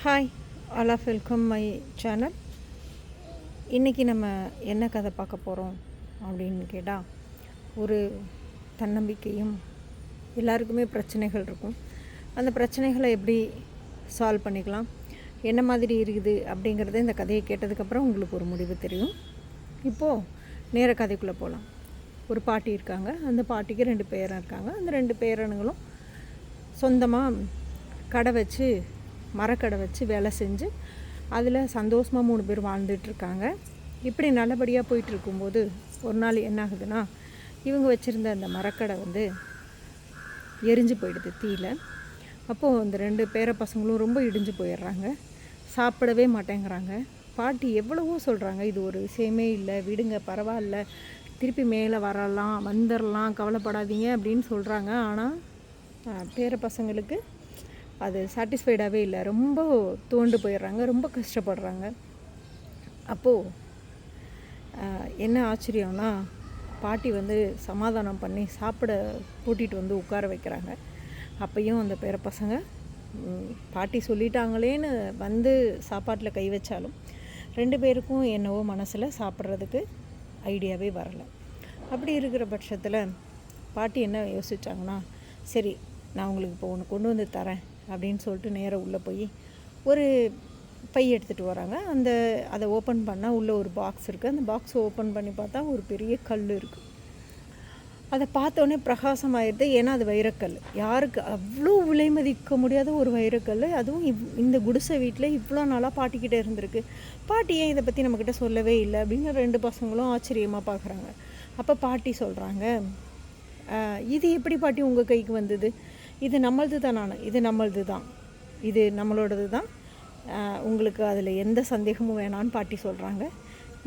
Hi, all of welcome my channel. இன்றைக்கி நம்ம என்ன கதை பார்க்க போகிறோம் அப்படின்னு கேட்டால், ஒரு தன்னம்பிக்கையும் எல்லாருக்குமே பிரச்சனைகள் இருக்கும். அந்த பிரச்சனைகளை எப்படி சால்வ் பண்ணிக்கலாம், என்ன மாதிரி இருக்குது அப்படிங்கிறத இந்த கதையை கேட்டதுக்கப்புறம் உங்களுக்கு ஒரு முடிவு தெரியும். இப்போது நேர கதைக்குள்ளே போகலாம். ஒரு பாட்டி இருக்காங்க. அந்த பாட்டிக்கு 2 பேரன் இருக்காங்க. அந்த 2 பேரனுங்களும் சொந்தமாக கடை வச்சு, மரக்கடை வச்சு வேலை செஞ்சு அதில் சந்தோஷமாக 3 பேர் வாழ்ந்துட்டுருக்காங்க. இப்படி நல்லபடியாக போயிட்டுருக்கும்போது ஒரு நாள் என்ன ஆகுதுன்னா, இவங்க வச்சுருந்த அந்த மரக்கடை எரிஞ்சு போயிடுது தீயில். அப்போது அந்த 2 பேர பசங்களும் ரொம்ப இடிஞ்சு போயிடுறாங்க. சாப்பிடவே மாட்டேங்கிறாங்க. பாட்டி எவ்வளவோ சொல்கிறாங்க, இது ஒரு விஷயமே இல்லை, விடுங்க, பரவாயில்ல, திருப்பி மேலே வரலாம், வந்துடலாம், கவலைப்படாதீங்க அப்படின்னு சொல்கிறாங்க. ஆனால் பேர பசங்களுக்கு அது சாட்டிஸ்ஃபைடாகவே இல்லை. ரொம்ப தோண்டு போயிடுறாங்க, ரொம்ப கஷ்டப்படுறாங்க. அப்போது என்ன ஆச்சரியம்னா, பாட்டி சமாதானம் பண்ணி சாப்பிட கூட்டிகிட்டு உட்கார வைக்கிறாங்க. அப்பையும் அந்த பேர பசங்க பாட்டி சொல்லிட்டாங்களேன்னு சாப்பாட்டில் கை வச்சாலும் 2 பேருக்கும் என்னவோ மனசில் சாப்பிட்றதுக்கு ஐடியாவே வரலை. அப்படி இருக்கிற பட்சத்தில் பாட்டி என்ன யோசித்தாங்கன்னா, சரி, நான் உங்களுக்கு இப்போ ஒன்று கொண்டு வந்து தரேன் அப்படின்னு சொல்லிட்டு நேராக உள்ளே போய் ஒரு பை எடுத்துகிட்டு வராங்க. அதை ஓப்பன் பண்ணால் உள்ளே ஒரு பாக்ஸ் இருக்குது. அந்த பாக்ஸை ஓப்பன் பண்ணி பார்த்தா ஒரு பெரிய கல் இருக்குது. அதை பார்த்தோன்னே பிரகாசமாயிடுது. ஏன்னா அது வைரக்கல். யாருக்கு அவ்வளோ விலை மதிக்க முடியாத ஒரு வைரக்கல், அதுவும் இந்த குடிசை வீட்டில் இவ்வளோ நாளாக பாட்டிக்கிட்டே இருந்திருக்கு. பாட்டி ஏன் இதை பற்றி நம்மக்கிட்ட சொல்லவே இல்லை அப்படின்னு 2 பசங்களும் ஆச்சரியமாக பார்க்குறாங்க. அப்போ பாட்டி சொல்கிறாங்க, இது எப்படி பாட்டி உங்கள் கைக்கு வந்தது? இது நம்மளது தான், இது நம்மளது தான், இது நம்மளோடது தான், உங்களுக்கு அதில் எந்த சந்தேகமும் வேணான்னு பாட்டி சொல்கிறாங்க.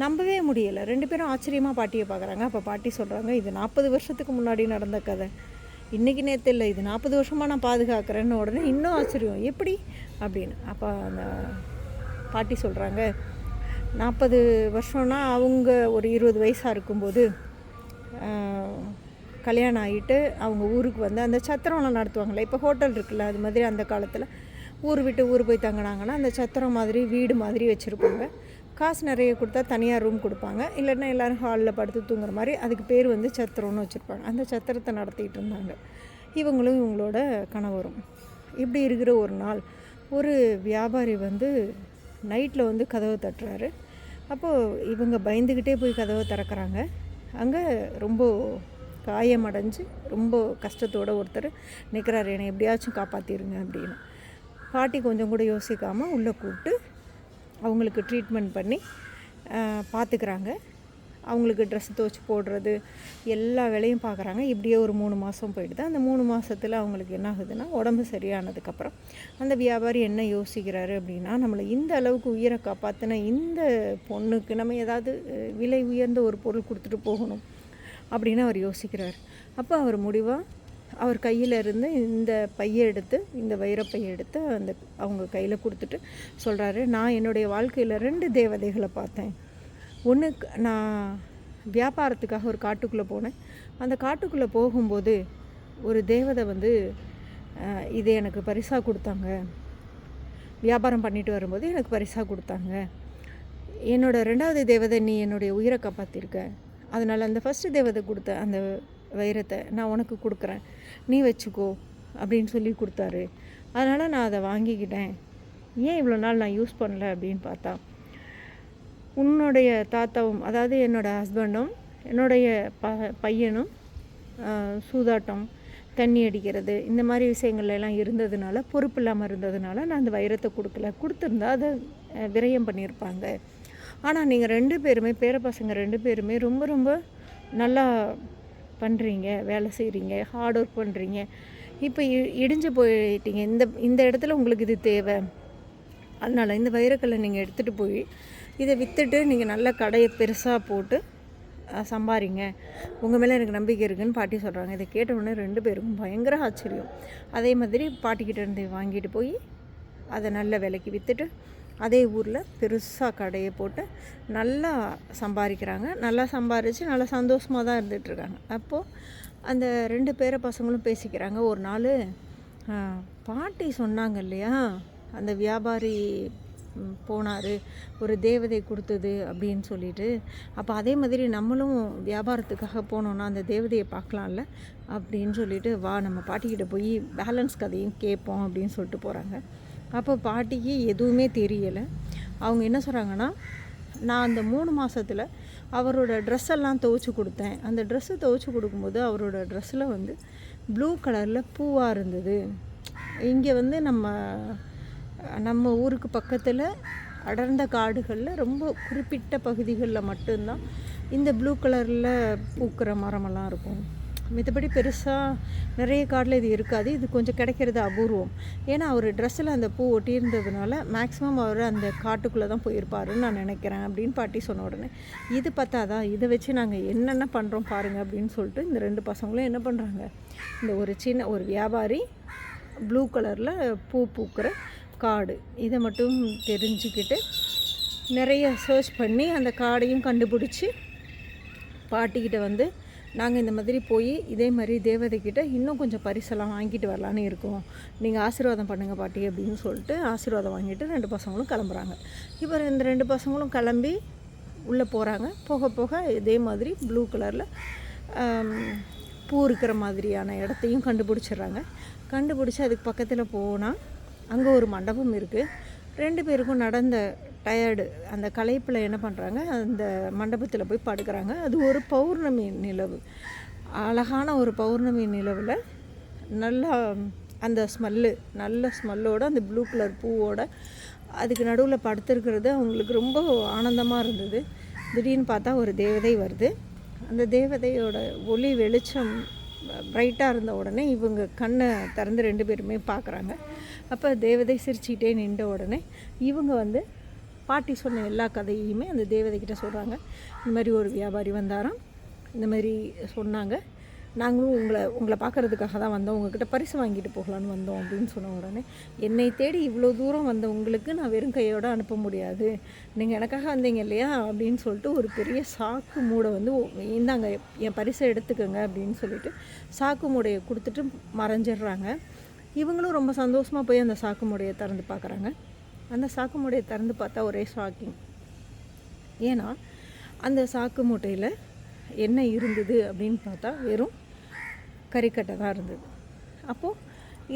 நம்பவே முடியலை. 2 பேரும் ஆச்சரியமாக பாட்டியை பார்க்குறாங்க. அப்போ பாட்டி சொல்கிறாங்க, இது 40 வருஷத்துக்கு முன்னாடி நடந்த கதை, இன்றைக்கி நேற்று இல்லை, இது 40 வருஷமாக நான் பாதுகாக்கிறேன்னு. உடனே இன்னும் ஆச்சரியம், எப்படி அப்படின்னு. அப்போ அந்த பாட்டி சொல்கிறாங்க, 40 வருஷம்னா அவங்க ஒரு 20 வயசாக இருக்கும்போது கல்யாணம் ஆகிட்டு அவங்க ஊருக்கு அந்த சத்திரம்லாம் நடத்துவாங்களே, இப்போ ஹோட்டல் இருக்குல்ல, அது மாதிரி அந்த காலத்தில் ஊர் விட்டு ஊர் போய் தங்கினாங்கன்னா அந்த சத்திரம் மாதிரி வீடு மாதிரி வச்சுருப்பாங்க. காசு நிறைய கொடுத்தா தனியாக ரூம் கொடுப்பாங்க, இல்லைன்னா எல்லோரும் ஹாலில் படுத்து தூங்குற மாதிரி, அதுக்கு பேர் சத்திரம்னு வச்சுருப்பாங்க. அந்த சத்திரத்தை நடத்திட்டு இருந்தாங்க இவங்களும் இவங்களோட கணவரும். இப்படி இருக்கிற ஒரு நாள் ஒரு வியாபாரி நைட்டில் கதவை தட்டுறாரு. அப்போது இவங்க பயந்துக்கிட்டே போய் கதவை திறக்கிறாங்க. அங்கே ரொம்ப காயமடைஞ்சு ரொம்ப கஷ்டத்தோடு ஒருத்தர் நிற்கிறாரு, என்னை எப்படியாச்சும் காப்பாற்றிடுங்க அப்படின்னு. பாட்டி கொஞ்சம் கூட யோசிக்காமல் உள்ளே கூப்பிட்டு அவங்களுக்கு ட்ரீட்மெண்ட் பண்ணி பார்த்துக்கிறாங்க. அவங்களுக்கு ட்ரெஸ் துவச்சி போடுறது எல்லா வேலையும் பார்க்குறாங்க. இப்படியே ஒரு 3 மாதம் போயிடுது. அந்த 3 மாதத்தில் அவங்களுக்கு என்ன ஆகுதுன்னா, உடம்பு சரியானதுக்கப்புறம் அந்த வியாபாரி என்ன யோசிக்கிறாரு அப்படின்னா, நம்மளை இந்த அளவுக்கு உயிரை காப்பாற்றின இந்த பொண்ணுக்கு நம்ம ஏதாவது விலை உயர்ந்த ஒரு பொருள் கொடுத்துட்டு போகணும் அப்படின்னு அவர் யோசிக்கிறார். அப்போ அவர் முடிவாக அவர் கையில் இருந்து இந்த பையை எடுத்து, இந்த வைரப்பையை எடுத்து அவங்க கையில் கொடுத்துட்டு சொல்கிறாரு, நான் என்னுடைய வாழ்க்கையில் 2 தேவதைகளை பார்த்தேன். ஒன்று, நான் வியாபாரத்துக்காக ஒரு காட்டுக்குள்ளே போனேன். அந்த காட்டுக்குள்ளே போகும்போது ஒரு தேவதை இதை எனக்கு பரிசாக கொடுத்தாங்க. வியாபாரம் பண்ணிட்டு வரும்போது எனக்கு பரிசாக கொடுத்தாங்க. என்னோட 2வது தேவதை, நீ என்னுடைய உயிரை காப்பாற்றிருக்க, அதனால் அந்த ஃபஸ்ட்டு தேவதை கொடுத்த அந்த வைரத்தை நான் உனக்கு கொடுக்குறேன், நீ வச்சுக்கோ அப்படின்னு சொல்லி கொடுத்தாரு. அதனால் நான் அதை வாங்கிக்கிட்டேன். ஏன் இவ்வளோ நாள் நான் யூஸ் பண்ணல அப்படின்னு பார்த்தா, உன்னுடைய தாத்தாவும், அதாவது என்னோடய ஹஸ்பண்டும் என்னுடைய பையனும் சூதாட்டம், தண்ணி அடிக்கிறது, இந்த மாதிரி விஷயங்கள்லாம் இருந்ததுனால, பொறுப்பு இல்லாமல் இருந்ததுனால நான் அந்த வைரத்தை கொடுக்கல. கொடுத்துருந்தா அதை விரயம் பண்ணியிருப்பாங்க. ஆனால் நீங்கள் 2 பேருமே, பேர பசங்க 2 பேருமே ரொம்ப ரொம்ப நல்லா பண்ணுறீங்க, வேலை செய்கிறீங்க, ஹார்ட் ஒர்க் பண்ணுறீங்க. இப்போ இடிஞ்சு போயிட்டீங்க. இந்த இடத்துல உங்களுக்கு இது தேவை. அதனால் இந்த வைரக்கல்லை நீங்கள் எடுத்துகிட்டு போய் இதை விற்றுட்டு நீங்கள் நல்ல கடையை பெருசாக போட்டு சம்பாதிங்க. உங்கள் மேலே எனக்கு நம்பிக்கை இருக்குதுன்னு பாட்டி சொல்கிறாங்க. இதை கேட்டவுடனே 2 பேருக்கும் பயங்கர ஆச்சரியம். அதே மாதிரி பாட்டிக்கிட்டேருந்து வாங்கிட்டு போய் அதை நல்ல விலைக்கு விற்றுட்டு அதே ஊரில் பெருசாக கடையை போட்டு நல்லா சம்பாதிக்கிறாங்க. நல்லா சம்பாதிச்சு நல்லா சந்தோஷமாக தான் இருந்துகிட்ருக்காங்க. அப்போது அந்த 2 பேர பசங்களும் பேசிக்கிறாங்க. ஒரு நாள் பாட்டி சொன்னாங்க இல்லையா, அந்த வியாபாரி போனார், ஒரு தேவதை கொடுத்தது அப்படின்னு சொல்லிட்டு. அப்போ அதே மாதிரி நம்மளும் வியாபாரத்துக்காக போனோன்னா அந்த தேவதையை பார்க்கலாம்ல அப்படின்னு சொல்லிட்டு, வா நம்ம பாட்டிக்கிட்ட போய் பேலன்ஸ் கதையும் கேட்போம் அப்படின்னு சொல்லிட்டு போகிறாங்க. அப்போ பாட்டிக்கு எதுவுமே தெரியலை. அவங்க என்ன சொல்கிறாங்கன்னா, நான் அந்த 3 மாதத்தில் அவரோட ட்ரெஸ்ஸெல்லாம் துவைச்சி கொடுத்தேன். அந்த ட்ரெஸ்ஸு துவைச்சி கொடுக்கும்போது அவரோட ட்ரெஸ்ஸில் வந்து ப்ளூ கலரில் பூவாக இருந்தது. இங்கே வந்து நம்ம ஊருக்கு பக்கத்தில் அடர்ந்த காடுகளில் ரொம்ப குறிப்பிட்ட பகுதிகளில் மட்டும்தான் இந்த ப்ளூ கலரில் பூக்கிற மரமெல்லாம் இருக்கும். மித்தபடி பெருசாக நிறைய காட்டில் இது இருக்காது. இது கொஞ்சம் கிடைக்கிறது அபூர்வம். ஏன்னா அவர் ட்ரெஸ்ஸில் அந்த பூ ஒட்டியிருந்ததுனால மேக்ஸிமம் அவர் அந்த காட்டுக்குள்ளே தான் போயிருப்பாருன்னு நான் நினைக்கிறேன் அப்படின்னு பாட்டி சொன்ன உடனே, இது பார்த்தாதான், இதை வச்சு நாங்கள் என்னென்ன பண்ணுறோம் பாருங்கள் அப்படின்னு சொல்லிட்டு இந்த 2 பசங்களும் என்ன பண்ணுறாங்க, இந்த ஒரு வியாபாரி ப்ளூ கலரில் பூ பூக்கிற காடு இதை மட்டும் தெரிஞ்சுக்கிட்டு நிறைய சர்ச் பண்ணி அந்த காடையும் கண்டுபிடிச்சி பாட்டிக்கிட்ட வந்து, நாங்கள் இந்த மாதிரி போய் இதே மாதிரி தேவதைக்கிட்ட இன்னும் கொஞ்சம் பரிசெல்லாம் வாங்கிட்டு வரலான்னு இருக்கோம், நீங்கள் ஆசீர்வாதம் பண்ணுங்கள் பாட்டி அப்படின்னு சொல்லிட்டு ஆசீர்வாதம் வாங்கிட்டு 2 பசங்களும் கிளம்புறாங்க. இப்போ இந்த 2 பசங்களும் கிளம்பி உள்ளே போகிறாங்க. போக போக இதே மாதிரி ப்ளூ கலரில் பூ இருக்கிற மாதிரியான இடத்தையும் கண்டுபிடிச்சிட்றாங்க. கண்டுபிடிச்சி அதுக்கு பக்கத்தில் போனால் அங்கே ஒரு மண்டபம் இருக்குது. 2 பேருக்கும் நடந்த டயர்டு அந்த களைப்பில் என்ன பண்ணுறாங்க, அந்த மண்டபத்தில் போய் படுக்கிறாங்க. அது ஒரு பௌர்ணமி நிலவு, அழகான ஒரு பௌர்ணமி நிலவில் நல்லா அந்த நல்ல ஸ்மெல்லோடு அந்த ப்ளூ கலர் பூவோட அதுக்கு நடுவில் படுத்துருக்கிறது அவங்களுக்கு ரொம்ப ஆனந்தமாக இருந்தது. திடீர்னு பார்த்தா ஒரு தேவதை வருது. அந்த தேவதையோட ஒளி வெளிச்சம் பிரைட்டாக இருந்த உடனே இவங்க கண்ணை திறந்து 2 பேருமே பார்க்குறாங்க. அப்போ தேவதை சிரிச்சிக்கிட்டே நின்ற உடனே இவங்க வந்து பாட்டி சொன்ன எல்லா கதையுமே அந்த தேவதைக்கிட்ட சொல்கிறாங்க. இந்த மாதிரி ஒரு வியாபாரி வந்தாராம், இந்த மாதிரி சொன்னாங்க, நாங்களும் உங்களை பார்க்குறதுக்காக தான் வந்தோம், உங்கள்கிட்ட பரிசு வாங்கிட்டு போகலான்னு வந்தோம் அப்படின்னு சொன்ன உடனே, என்னை தேடி இவ்வளோ தூரம் வந்த உங்களுக்கு நான் வெறும் கையோடு அனுப்ப முடியாது, நீங்கள் எனக்காக வந்தீங்க இல்லையா அப்படின்னு சொல்லிட்டு ஒரு பெரிய சாக்கு மூடை வந்து, இந்தாங்க என் பரிசை எடுத்துக்கோங்க அப்படின்னு சொல்லிட்டு சாக்கு மூடையை கொடுத்துட்டு மறைஞ்சிடுறாங்க. இவங்களும் ரொம்ப சந்தோஷமாக போய் அந்த சாக்கு மூடையை திறந்து பார்க்குறாங்க. அந்த சாக்கு மூடையை திறந்து பார்த்தா ஒரே ஷாக்கிங். ஏன்னா அந்த சாக்கு மூட்டையில் என்ன இருந்தது அப்படின்னு பார்த்தா வெறும் கறிக்கட்டை தான் இருந்தது. அப்போது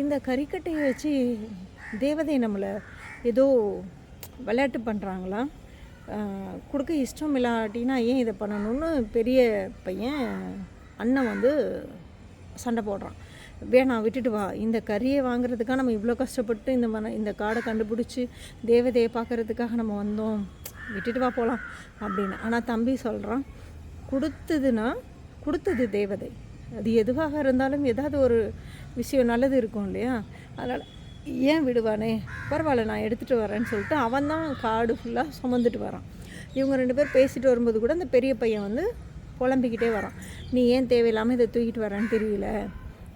இந்த கறிக்கட்டையை வச்சு தேவதை நம்மளை ஏதோ விளையாட்டு பண்ணுறாங்களா, கொடுக்க இஷ்டம் இல்லாட்டினா ஏன் இதை பண்ணணும்னு பெரிய பையன் அண்ணன் வந்து சண்டை போடுறான். வேணாம், விட்டுட்டு வா, இந்த கறியை வாங்குறதுக்காக நம்ம இவ்வளோ கஷ்டப்பட்டு இந்த காடை கண்டுபிடிச்சி தேவதையை பார்க்குறதுக்காக நம்ம வந்தோம், விட்டுட்டு வா போகலாம் அப்படின்னு. ஆனால் தம்பி சொல்கிறான், கொடுத்தது தேவதை, அது எதுவாக இருந்தாலும் ஏதாவது ஒரு விஷயம் நல்லது இருக்கும் இல்லையா, அதனால் ஏன் விடுவானே, பரவாயில்ல நான் எடுத்துகிட்டு வரேன்னு சொல்லிட்டு அவன் தான் காடு ஃபுல்லாக சுமந்துட்டு வரான். இவங்க 2 பேர் பேசிகிட்டு வரும்போது கூட அந்த பெரிய பையன் வந்து புலம்பிக்கிட்டே வரான், நீ ஏன் தேவையில்லாமல் இதை தூக்கிட்டு வரேன்னு தெரியல,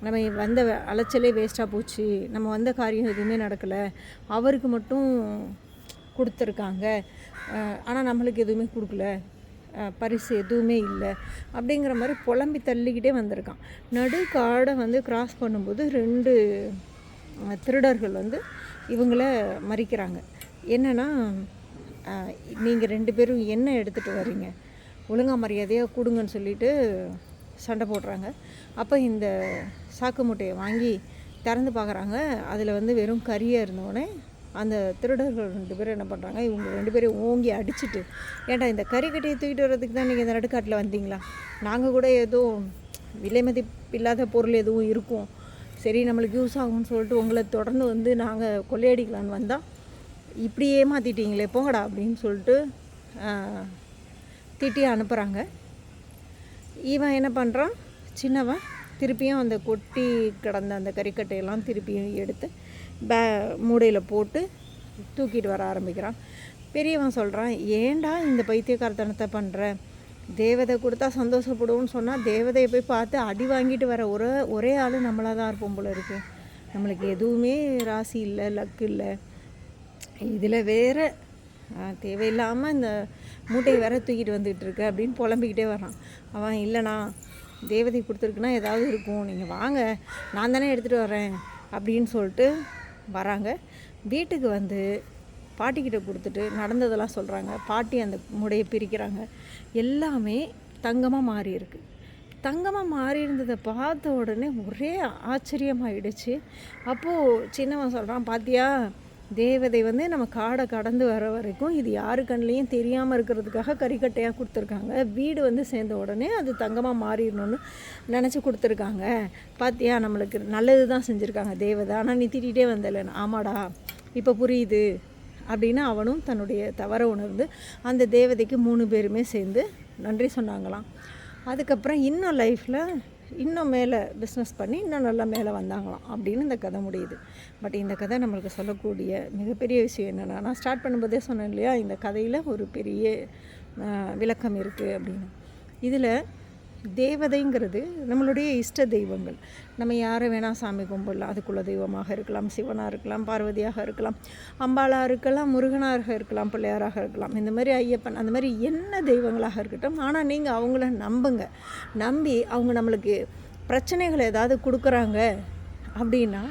நம்ம வந்த அலைச்சலே வேஸ்ட்டாக போச்சு, நம்ம வந்த காரியம் எதுவுமே நடக்கலை, அவருக்கு மட்டும் கொடுத்துருக்காங்க, ஆனால் நம்மளுக்கு எதுவுமே கொடுக்கல, பரிசு எதுவுமே இல்லை அப்படிங்கிற மாதிரி புலம்பி தள்ளிக்கிட்டே வந்திருக்கான். நடு காடை வந்து கிராஸ் பண்ணும்போது 2 திருடர்கள் வந்து இவங்கள மறிக்கிறாங்க. என்னென்னா, நீங்கள் 2 பேரும் என்ன எடுத்துகிட்டு வரீங்க, ஒழுங்கா மரியாதையாக கொடுங்கன்னு சொல்லிட்டு சண்டை போடுறாங்க. அப்போ இந்த சாக்கு மூட்டையை வாங்கி திறந்து பார்க்குறாங்க. அதில் வந்து வெறும் கறியாக இருந்தோடனே அந்த திருடர்கள் 2 பேரும் என்ன பண்ணுறாங்க, இவங்க 2 பேரும் ஓங்கி அடிச்சுட்டு, ஏன்டா இந்த கறிக்கட்டையை தூக்கிட்டு வர்றதுக்கு தான் நீங்கள் இந்த நடுக்காட்டில் வந்தீங்களா, நாங்கள் கூட ஏதோ விலை மதிப்பில்லாத பொருள் எதுவும் இருக்கும், சரி நம்மளுக்கு யூஸ் ஆகும்னு சொல்லிட்டு உங்களை தொடர்ந்து வந்து நாங்கள் கொள்ளையடிக்கலான்னு வந்தால் இப்படி ஏமாற்றிட்டீங்களே, போங்கடா அப்படின்னு சொல்லிட்டு திட்டி அனுப்புகிறாங்க. இவன் என்ன பண்ணுறான், சின்னவன் திருப்பியும் அந்த கொட்டி கிடந்த அந்த கறிக்கட்டையெல்லாம் திருப்பியும் எடுத்து மூடையில் போட்டு தூக்கிட்டு வர ஆரம்பிக்கிறான். பெரியவன் சொல்கிறான், ஏன்டா இந்த பைத்தியக்காரத்தனத்தை பண்ணுற, தேவதை கொடுத்தா சந்தோஷப்படுவோன்னு சொன்னால் தேவதையை போய் பார்த்து அடி வாங்கிட்டு வர ஒரே ஆள் நம்மளாக தான் இருப்போம் போல இருக்குது, நம்மளுக்கு எதுவுமே ராசி இல்லை, லக்கு இல்லை, இதில் வேறு தேவையில்லாமல் இந்த மூட்டையை வேற தூக்கிட்டு வந்துக்கிட்டு இருக்கு அப்படின்னு புலம்பிக்கிட்டே வரான். அவன், இல்லைண்ணா தேவதை கொடுத்துருக்குன்னா ஏதாவது இருக்கும், நீங்கள் வாங்க நான் தானே எடுத்துகிட்டு வரேன் அப்படின்னு சொல்லிட்டு வராங்க. வீட்டுக்கு வந்து பாட்டிக்கிட்ட கொடுத்துட்டு நடந்ததெல்லாம் சொல்கிறாங்க. பாட்டி அந்த முடையை பிரிக்கிறாங்க. எல்லாமே தங்கமாக மாறி இருக்கு. தங்கமாக மாறி இருந்ததை பார்த்த உடனே ஒரே ஆச்சரியமாயிடுச்சு. அப்போது சின்னவன் சொல்கிறான், பாத்தியா, தேவதை வந்து நம்ம காடை கடந்து வர வரைக்கும் இது யாரு கண்லேயும் தெரியாமல் இருக்கிறதுக்காக கறிக்கட்டையாக கொடுத்துருக்காங்க. வீடு வந்து சேர்ந்த உடனே அது தங்கமாக மாறிடணும்னு நினச்சி கொடுத்துருக்காங்க. பாத்தியா, நம்மளுக்கு நல்லது தான் செஞ்சுருக்காங்க தேவதை. ஆனால் நீ திட்டிகிட்டே வந்தல. ஆமாடா, இப்போ புரியுது அப்படின்னு அவனும் தன்னுடைய தவறை உணர்ந்து அந்த தேவதைக்கு 3 பேருமே சேர்ந்து நன்றி சொன்னாங்களாம். அதுக்கப்புறம் இன்னும் லைஃப்பில் இன்னும் மேலே பிஸ்னஸ் பண்ணி இன்னும் நல்லா மேலே வந்தாங்களாம் அப்படின்னு இந்த கதை முடியுது. பட் இந்த கதை நம்மளுக்கு சொல்லக்கூடிய மிகப்பெரிய விஷயம் என்னென்னா, நான் ஸ்டார்ட் பண்ணும்போதே சொன்னேன் இல்லையா, இந்த கதையில் ஒரு பெரிய விளக்கம் இருக்குது அப்படின்னு. இதில் தேவதைங்கிறது நம்மளுடைய இஷ்ட தெய்வங்கள். நம்ம யாரை வேணால் சாமி கும்பிடலாம். அது குல தெய்வமாக இருக்கலாம், சிவனாக இருக்கலாம், பார்வதியாக இருக்கலாம், அம்பாளாக இருக்கலாம், முருகனாக இருக்கலாம், பிள்ளையாராக இருக்கலாம், இந்த மாதிரி ஐயப்பன், அந்த மாதிரி என்ன தெய்வங்களாக இருக்கட்டும். ஆனால் நீங்கள் அவங்கள நம்புங்க. நம்பி அவங்க நம்மளுக்கு பிரச்சனைகளை ஏதாவது கொடுக்குறாங்க அப்படின்னா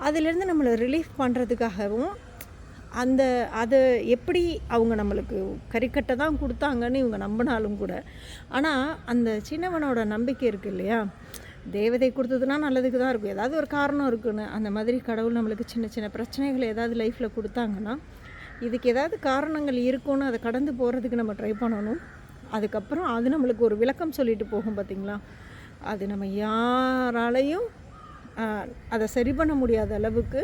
அதிலேருந்து நம்மளை ரிலீஃப் பண்ணுறதுக்காகவும் அதை எப்படி அவங்க நம்மளுக்கு கறிக்கட்டை தான் கொடுத்தாங்கன்னு இவங்க நம்பினாலும் கூட, ஆனால் அந்த சின்னவனோட நம்பிக்கை இருக்குது இல்லையா, தேவதை கொடுத்ததுன்னா நல்லதுக்கு தான் இருக்கும், ஏதாவது ஒரு காரணம் இருக்குன்னு. அந்த மாதிரி கடவுள் நம்மளுக்கு சின்ன சின்ன பிரச்சனைகளை ஏதாவது லைஃப்பில் கொடுத்தாங்கன்னா இதுக்கு ஏதாவது காரணங்கள் இருக்குன்னு அதை கடந்து போகிறதுக்கு நம்ம ட்ரை பண்ணணும். அதுக்கப்புறம் அது நம்மளுக்கு ஒரு விளக்கம் சொல்லிட்டு போகும் பார்த்திங்களா, அது நம்ம யாராலையும் அதை சரி பண்ண முடியாத அளவுக்கு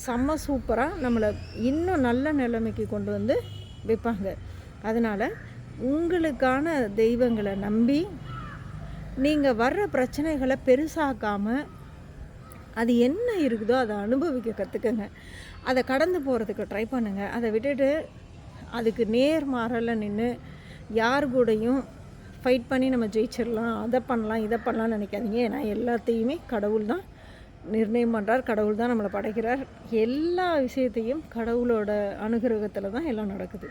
செம்ம சூப்பராக நம்மளை இன்னும் நல்ல நிலைமைக்கு கொண்டு வந்து வைப்பாங்க. அதனால் உங்களுக்கான தெய்வங்களை நம்பி நீங்கள் வர்ற பிரச்சனைகளை பெருசாக்காமல் அது என்ன இருக்குதோ அதை அனுபவிக்க கற்றுக்கங்க. அதை கடந்து போகிறதுக்கு ட்ரை பண்ணுங்கள். அதை விட்டுட்டு அதுக்கு நேர்மாறல நின்று யார் கூடயும் ஃபைட் பண்ணி நம்ம ஜெயிச்சிடலாம், அதை பண்ணலாம் இதை பண்ணலாம்னு நினைக்காதீங்க. ஏன்னா எல்லாத்தையுமே கடவுள் தான் நிர்ணயம் பண்ணுறார், கடவுள் தான் நம்மளை படைக்கிறார். எல்லா விஷயத்தையும் கடவுளோட அனுகிரகத்தில் தான் எல்லாம் நடக்குது.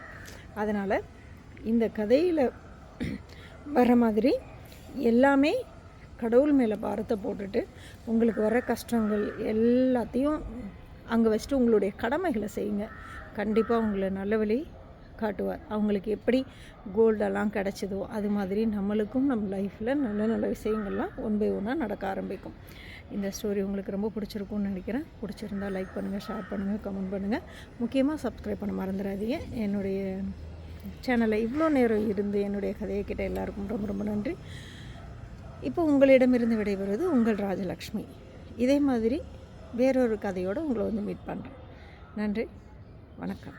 அதனால் இந்த கதையில் வர மாதிரி எல்லாமே கடவுள் மேலே பாரத்தை போட்டுட்டு உங்களுக்கு வர கஷ்டங்கள் எல்லாத்தையும் அங்கே வச்சுட்டு உங்களுடைய கடமைகளை செய்யுங்க. கண்டிப்பாக உங்களை நல்ல வழி காட்டுவார். அவங்களுக்கு எப்படி கோல்டெல்லாம் கிடச்சிதோ அது மாதிரி நம்மளுக்கும் நம்ம லைஃப்பில் நல்ல நல்ல விஷயங்கள்லாம் ஒன் பை ஒன்னாக நடக்க ஆரம்பிக்கும். இந்த ஸ்டோரி உங்களுக்கு ரொம்ப பிடிச்சிருக்கும்னு நினைக்கிறேன். பிடிச்சிருந்தால் லைக் பண்ணுங்கள், ஷேர் பண்ணுங்கள், கமெண்ட் பண்ணுங்கள். முக்கியமாக சப்ஸ்கிரைப் பண்ண மறந்துடாதீங்க. என்னுடைய சேனலை இவ்வளோ நேரம் இருந்து என்னுடைய கதையை கேட்ட எல்லாருக்கும் ரொம்ப ரொம்ப நன்றி. இப்போ உங்களிடமிருந்து விடைபெறுவது உங்கள் ராஜலக்ஷ்மி. இதே மாதிரி வேறொரு கதையோடு உங்களை வந்து மீட் பண்ணுறேன். நன்றி, வணக்கம்.